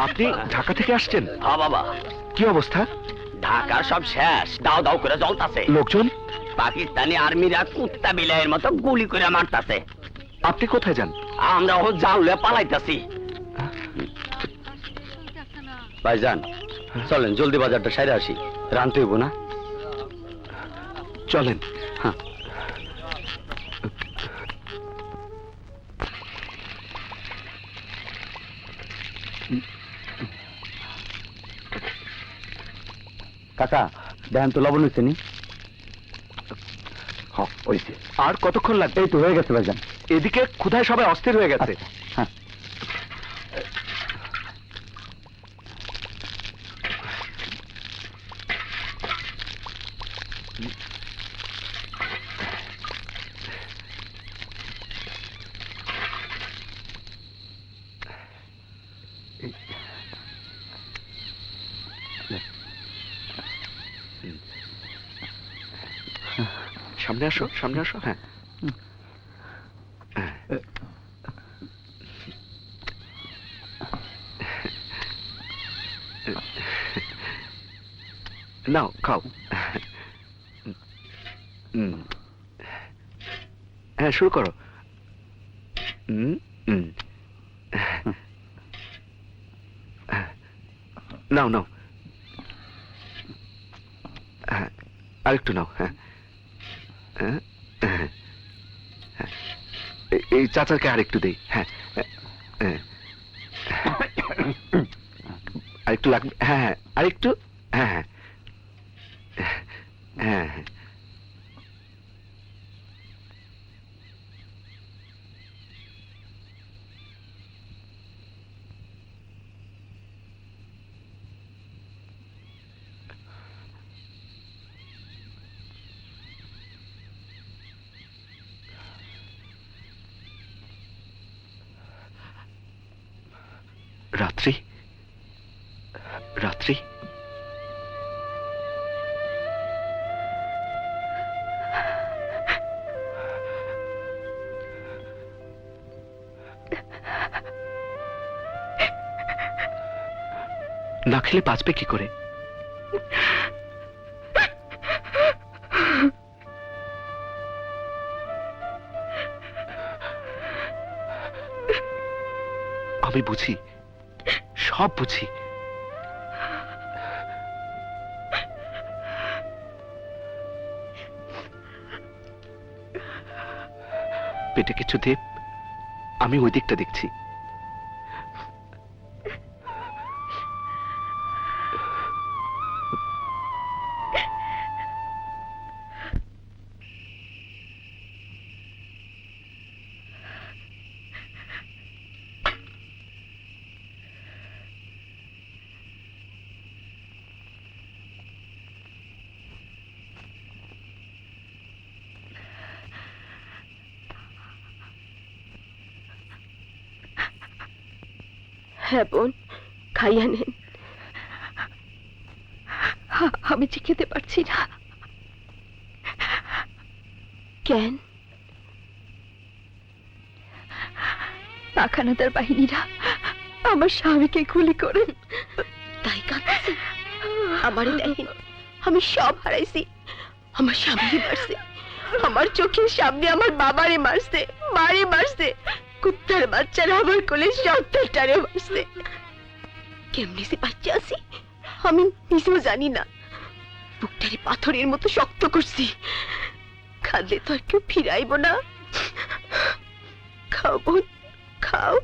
আপনি ঢাকা থেকে আসছেন? হ্যাঁ বাবা, কি অবস্থা? ঢাকার সব শেষ, দাও দাও করে জ্বলতাছে। লোকজন? পাকিস্তানি আর্মিরা কুত্তা বিলাইয়ের মতো গুলি করে মারতাছে। আপনি কোথায় যান? আমরা ও জাউলে পালাইতাছি। ভাইজান চলেন, জলদি বাজারটা সাইরে আসি, রানতে হইব না। চলেন। হ্যাঁ। কাকা দেখেন তো লবণ হচ্ছে নি? আর কতক্ষণ লাগবে? এই তো হয়ে গেছে ভাইজান। এদিকে ক্ষুধায় সবাই অস্থির হয়ে গেছে। হ্যাঁ। সামনে আসো, সামনে আসো। হ্যাঁ, নাও খাও। হ্যাঁ, শুরু করো। নাও নাও, হ্যাঁ আরেকটু নাও। হ্যাঁ, এই চাচাকে আরেকটু দেই। হ্যাঁ, আরেকটু লাগবে। হ্যাঁ হ্যাঁ, আরেকটু। হ্যাঁ হ্যাঁ হ্যাঁ হ্যাঁ। রাত্রি, রাত্রি, না খেলে বাঁচবে কি করে? আমি বুঝি, সব বুঝি। পেটে কিছু দে, আমি ওই দিকটা দেখছি। হ্যাঁ বোন, খাইয়া নেন। আমি যে খেতে পারছি না। কেন? পাখানাদার বাহিনীরা আমার স্বামীকে গুলি করেন, তাই কাঁদছি। আমারই দেখেন, আমি সব হারাইছি। আমার স্বামী মারছে, আমার চোখের সামনে আমার বাবারে মারছে, মারে মারছে, কুত্তার বাচ্চারা আমার কোলে সন্তানটারে মারছে। কেমনি সে বাচ্চা আছি আমি নিজেও জানি না। বুকটারে পাথরের মতো শক্ত করছি, খাদলে তো আর কেউ ফিরাইব না। খাও বোন, খাও।